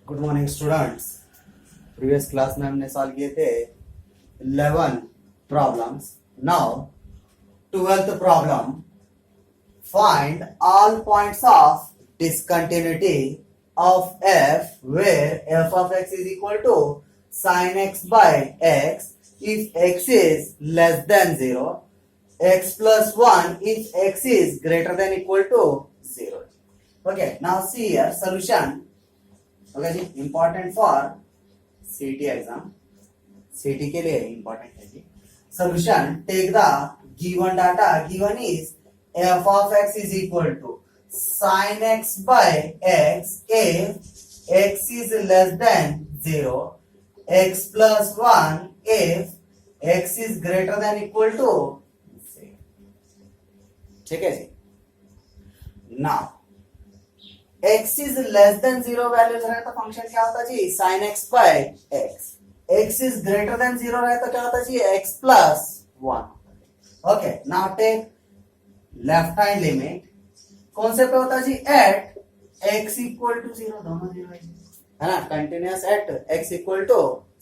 Good morning students. Previous class में हमने solve किए थे 11 problems. Now 12th problem, find all points of discontinuity of f where f of x is equal to sin x by x if x is less than 0, x plus 1 if x is greater than equal to 0. Okay, now see here solution. Okay जी, important for CT exam, CT के लिए important है जी। Solution, take the given data, given is f of x is equal to sin x by x if x is less than 0, x plus 1 if x is greater than equal to 0. ठीक है जी। Now x is less than 0 values रहे तो function क्या होता जी, sin x by x. x is greater than 0 रहे तो क्या होता जी, x plus 1. Okay, now take left hand limit, कौन से पे होता जी, एट x इक्वल टू 0, दोनों 0 है ना, continuous at x equal to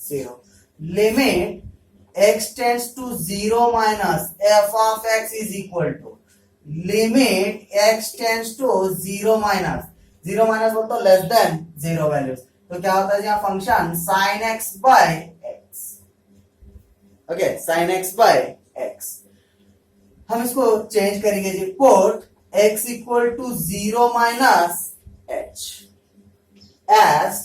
0. Limit x tends to 0 minus f of x is equal to limit x tends to 0 minus 0 minus बोल तो लेस देन 0 वैल्यूज, तो क्या होता है यहाँ function sin x by x. Okay, sin x by x हम इसको change करेंगे जी, put x equal to 0 minus h as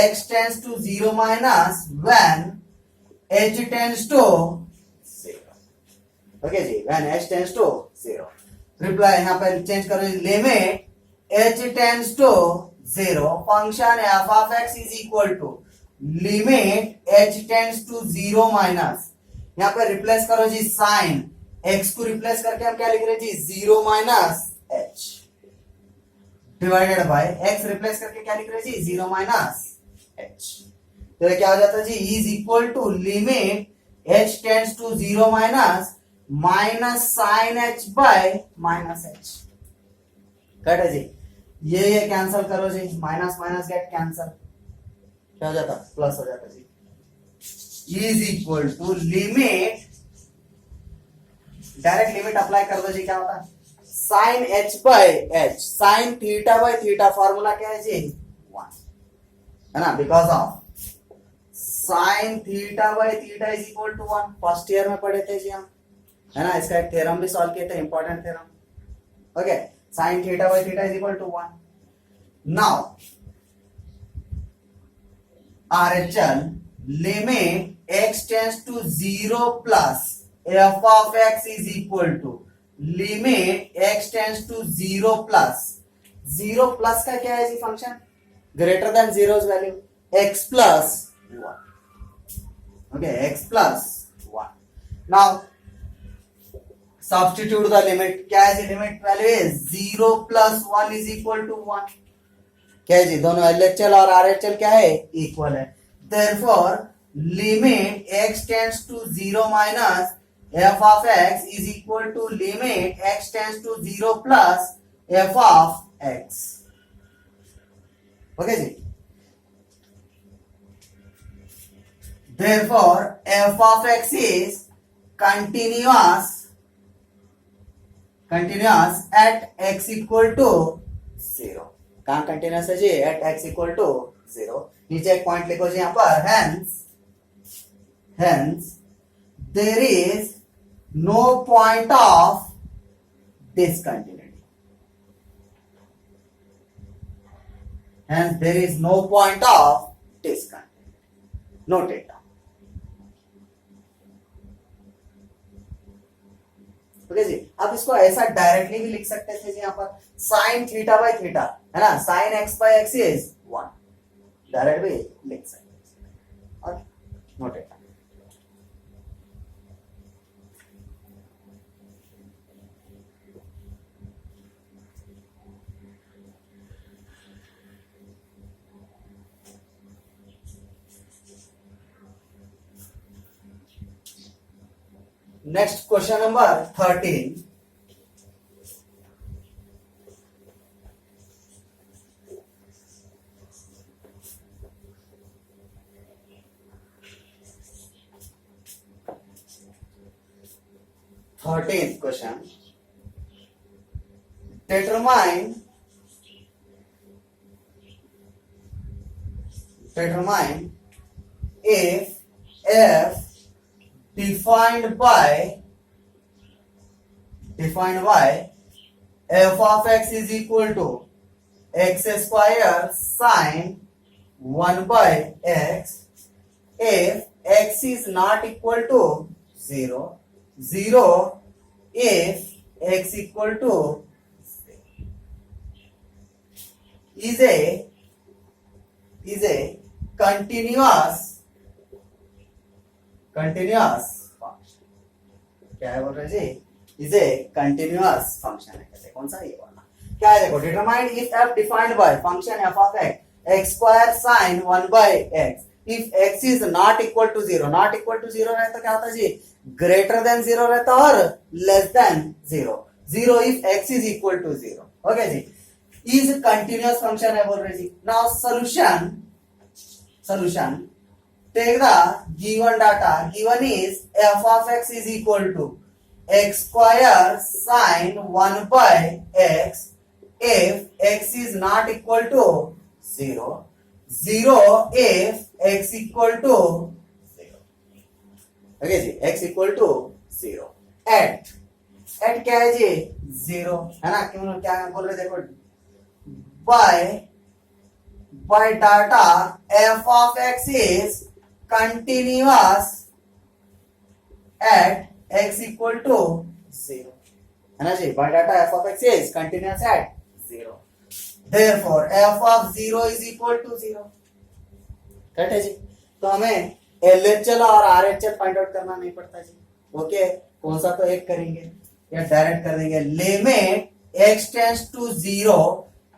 x tends to 0 minus when h tends to 0. Okay जी, when h tends to 0. Reply यहाँ पे change करो, limit h tends to 0, function f of x is equal to limit h tends to 0 minus, यहाँ पे replace करो जी sign, x को replace करके हम क्या लिख रहे जी, 0 minus h divided bye x replace करके क्या लिख रहे जी, 0 माइनस h. तो ये क्या हो जाता है जी, is equal to limit h tends to 0 minus sine h by minus h. Cut है जी, ये कैंसिल करो जी, माइनस माइनस गेट कैंसिल, क्या हो जाता, प्लस हो जाता जी, is equal to limit, direct limit apply कर दो जी, क्या होता है sine h by h, sine theta by theta, formula क्या है जी 1 है ना, because of sine theta by theta is equal to 1, first year में पढ़े थे जी हम, है ना, इसका एक थ्योरम भी सॉल्व किए थे, important theorem. Okay, sin theta by theta is equal to 1. Now RHL limit x tends to 0 plus f of x is equal to limit x tends to 0 plus 0 plus का क्या है जी function, greater than 0 value x plus 1. okay, x plus 1. Now substitute the limit, क्या है जी, limit value is 0 plus 1 is equal to 1. क्या है जी, दोनों LHL और RHL क्या है, इक्वल है. therefore limit x tends to 0 minus f of x is equal to limit x tends to 0 plus f of x. Okay जी, therefore f of x is continuous at x equal to 0. कहां continuous है जी, at x equal to 0. नीचे एक point लिखो जी यहाँ पर, hence there is no point of discontinuity. Hence there is no point of discontinuity. Note it down. Okay जी, आप इसको ऐसा डायरेक्टली भी लिख सकते थे जी, यहाँ पर साइन थीटा बाय थीटा है ना, sine x by x is 1, direct भी लिख सकते हैं. Okay, note it. Next question number 13. 13th question. Determine if f defined by f of x is equal to x square sine 1 by x, if x is not equal to 0, 0 if x equal to 0, is a continuous function. क्या है बोल रहे जी? Is a continuous function है. कैसे? कौन सा? ये वाला. क्या है? देखो, determine if f defined by function f of x square sine 1 by x, if x is not equal to 0, not equal to 0 रहता क्या होता जी? ग्रेटर देन 0 रहता और less than 0, 0 if x is equal to 0. Okay जी, is continuous function है बोल रहे जी. Now solution, take the given data. Given is f of x is equal to x square sine 1 by x, if x is not equal to 0, 0 if x equal to 0. Okay जी, x equal to 0. at क्या है जी? 0 है ना. क्यों? क्या बोल रहे? देखो, by data f of x is continuous at x equal to 0, है ना जी. by data f of x is continuous at 0, therefore f of 0 is equal to 0. Correct है जी. तो हमें LHL और RHL फाइंड आउट करना नहीं पड़ता जी. ओके, कौन सा? तो एक करेंगे या डायरेक्ट कर देंगे. Limit x tends to 0,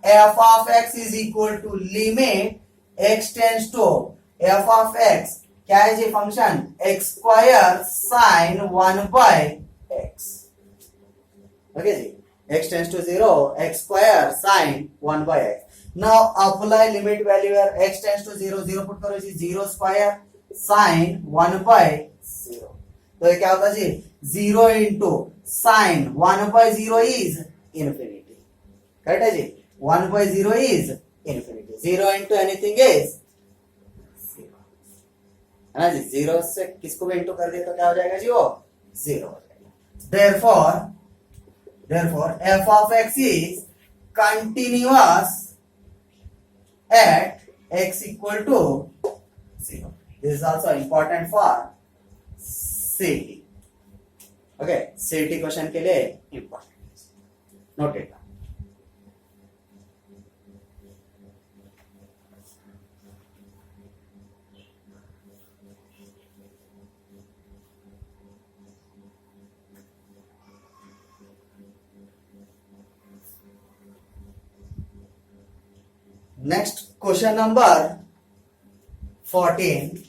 f of x is equal to limit x tends to f of x, क्या है जी? Function x square sine 1 by x. Okay जी, x tends to 0, x square sine 1 by x. Now apply limit value where x tends to 0, 0 put करो जी. 0 square sine 1 by 0. तो ये क्या होता है जी? 0 into sine 1 by 0 is infinity. Correct है जी. 1 by 0 is infinity. 0 into anything is 0. है ना जी. 0 से किसको भी इंटू कर दिया तो क्या हो जाएगा जी? वो 0 हो जाएगा. Therefore f of x is continuous at x equal to 0. This is also important for CT. Okay, CT question के लिए important. Note it. Next question number 14.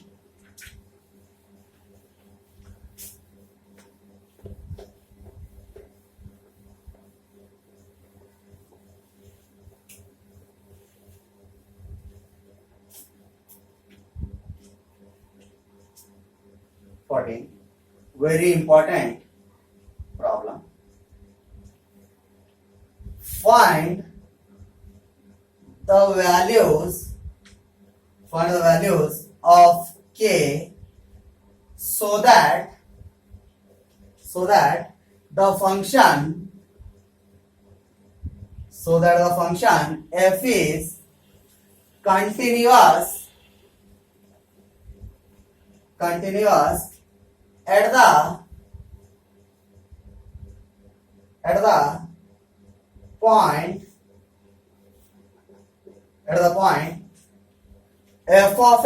Very important problem. Find the values of k so that the function f is continuous at the point f of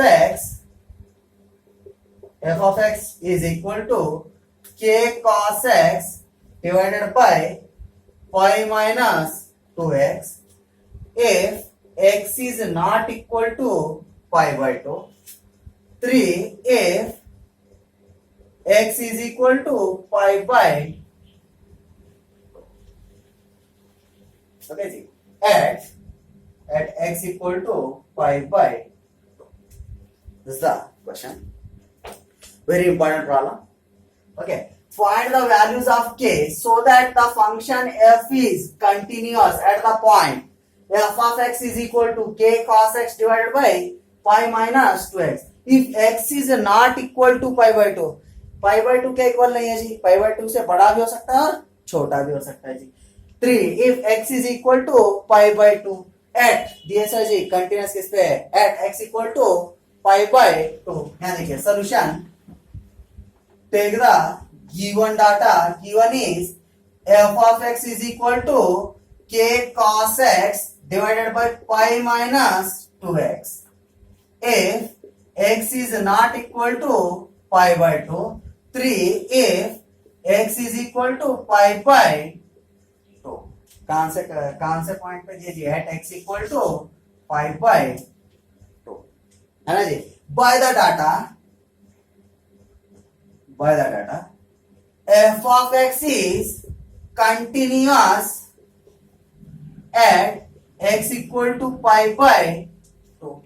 x is equal to k cos x divided by pi minus 2x if x is not equal to pi by 2. 3 if x is equal to pi by 2. Okay ji, at x equal to pi by 2. This is the question. Very important problem. Okay, find the values of k so that the function f is continuous at the point f of x is equal to k cos x divided by pi minus 2x. If x is not equal to pi by 2, pi by 2 के equal नहीं है जी, pi by 2 से बड़ा भी हो सकता है और छोटा भी हो सकता है जी. 3 if x is equal to pi by 2 at दिए सर जी कंटिन्यूस किस पे है, at x equal to pi by 2. यहाँ देखिए solution. Take the given data. Given is f of x is equal to k cos x divided by pi minus 2x. If x is not equal to pi by 2. 3 if x is equal to pi by 2. कहां से point पे दीजिए at x equal to pi by 2 है ना जी. By the data f of x is continuous at x equal to pi by 2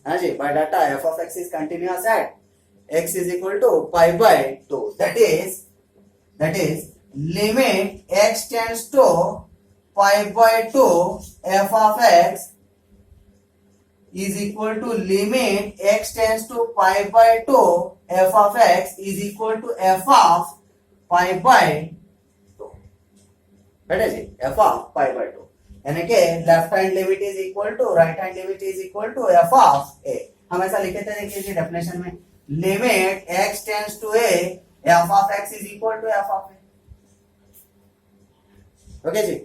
है ना जी. By data f of x is continuous at x is equal to pi by 2. That is limit x tends to pi by 2 f of x is equal to limit x tends to pi by 2 f of x is equal to f of pi by 2. That is it, f of pi by 2. यानी कि left hand limit is equal to right hand limit is equal to F of A. हम ऐसा लिखे थे देखिए definition में, limit x tends to a f of x is equal to f of a. Okay जी.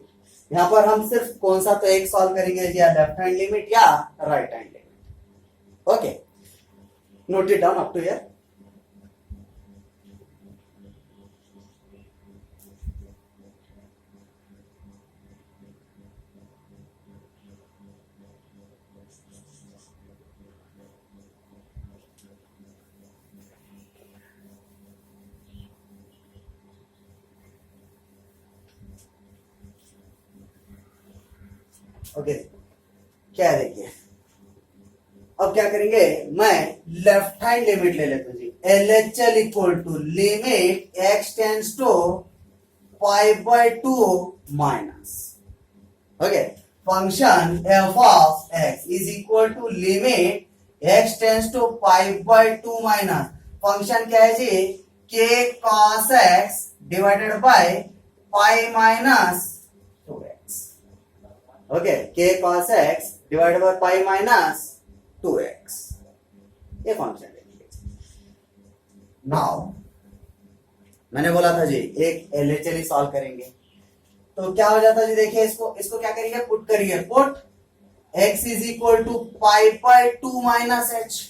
यहां पर हम सिर्फ कौन सा तो एक सॉल्व करेंगे जी, या लेफ्ट हैंड लिमिट या right hand limit. Okay, note it down up to here. Okay, क्या है देखिए, अब क्या करेंगे, मैं लेफ्ट हैंड लिमिट ले लेता हूं जी. LHL equal to limit x tends to pi by 2 minus, okay, function f of x is equal to limit x tends to pi by 2 minus. Function क्या है जी, k cos x divided by pi minus 2x. Okay, k cos x divided by pi minus 2x. ये function देखिए. Now मैंने बोला था जी एक LHL solve करेंगे तो क्या हो जाता जी, देखिए इसको क्या करेंगे, पुट करिए. Put x is equal to pi by 2 minus h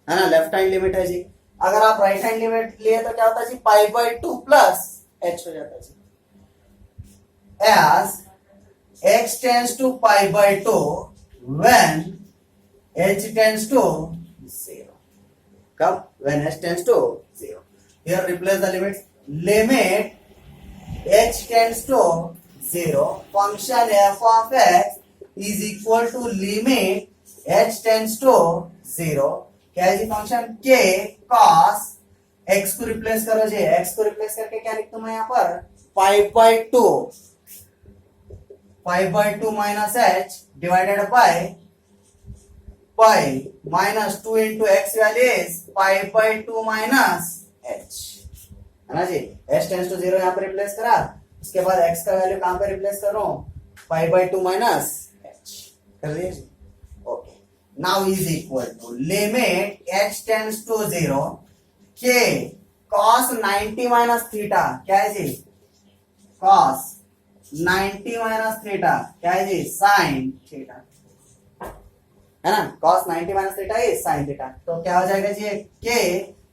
है ना, लेफ्ट हैंड लिमिट है जी. अगर आप राइट हैंड लिमिट लिए तो क्या होता है जी, पाई बाय 2 प्लस h हो जाता है जी. As x tends to pi by 2 when h tends to 0. कब? When h tends to 0. Here replace the limits. Limit h tends to 0. Function f of x is equal to limit h tends to 0. क्या है जी function, k cos x को replace करो जी. x को replace करके क्या लिखता हूं मैं यहाँ पर, pi by 2 pi by 2 minus h divided by pi minus 2 into x value is pi by 2 minus h है ना जी. h tends to 0 यहाँ पे रिप्लेस करा, उसके बाद x का वैल्यू कहां पे रिप्लेस कर रहा हूं, pi by 2 minus h कर दिया जी. Okay, now is equal to limit h tends to 0 k cos 90 minus theta. क्या है जी, cos 90 माइनस थीटा. क्या है जी, साइन थीटा है ना. cos 90 minus theta is sine theta. तो क्या हो जाएगा जी, k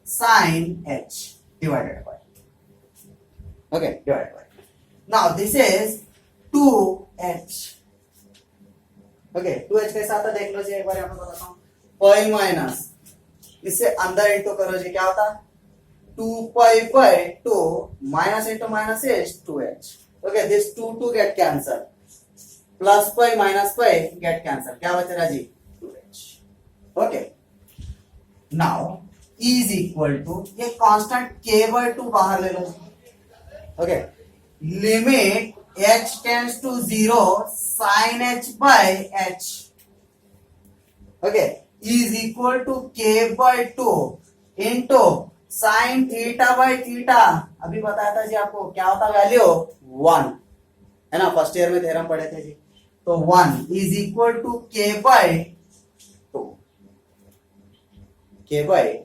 sine h divided by, okay, divided by. Now this is 2h. Okay, 2h कैसा आता देख लो जी, एक बार यहाँ पे बताता हूँ. पाई माइनस इससे अंदर इंटू करो जी, क्या होता, 2 पाई by 2 minus into minus is 2h. Okay, this 2 get cancelled. Plus pi minus pi get cancelled. क्या बचेगा जी, 2h. Okay. Now is equal to, ये कांस्टेंट k/2 बाहर ले लो. Okay, limit h tends to 0 sin h by h. Okay, is equal to k/2 into sine theta by theta. अभी बताया था जी आपको क्या होता वैल्यू 1 है ना, फर्स्ट ईयर में थ्योरम पढ़े थे जी. तो 1 is equal to k/2. k/2.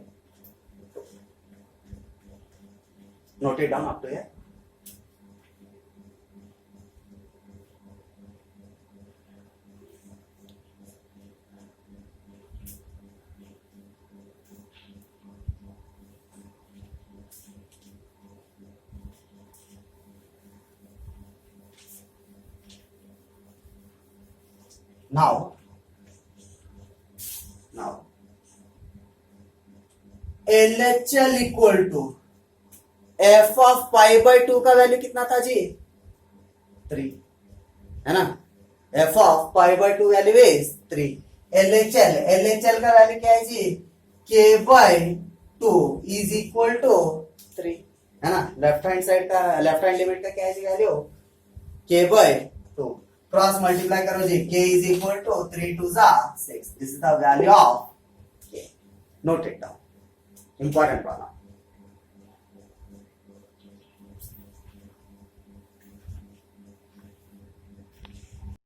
Note it down up to here. Now LHL equal to f of π/2 का वैल्यू कितना था जी 3 है ना. f of π/2 value is 3. LHL का वैल्यू क्या है जी k/2 इज इक्वल टू 3 है ना. लेफ्ट हैंड साइड का, लेफ्ट हैंड लिमिट का क्या है जी वैल्यू k/2. क्रॉस मल्टीप्लाई करो जी, k is equal to 3 2 6. This is the value of k. Note it down. Important problem.